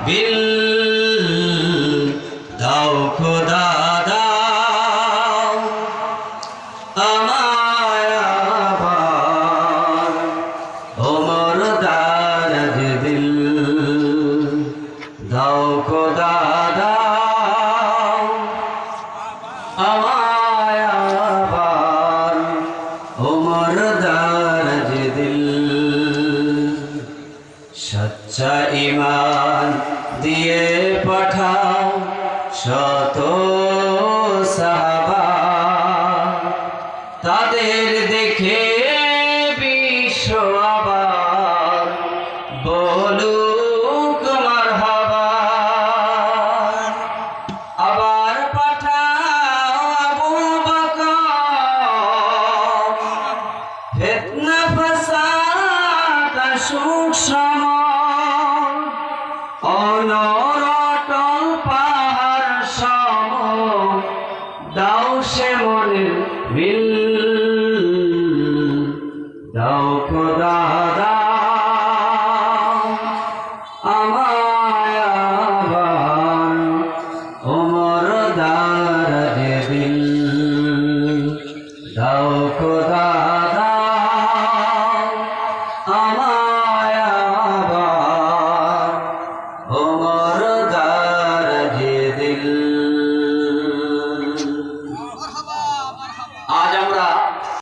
বিল দাও খোদা দাও আমায় আবার ওমর দারাজ দিল দাও খোদা দাও আমায় আবার ওমর দারাজ দিল সচ্চা ঈমান দিয়ে পাঠাও শত সাহাবা তাদের দেখে বিশ্ব আবার বলুক মারহাবা আবার পাঠাও আবু বকর ফিতনা ফাসাদ আসুক সময় অনরটল পাহাড় সম দাও সে মনের বিল দাও খোদা দাও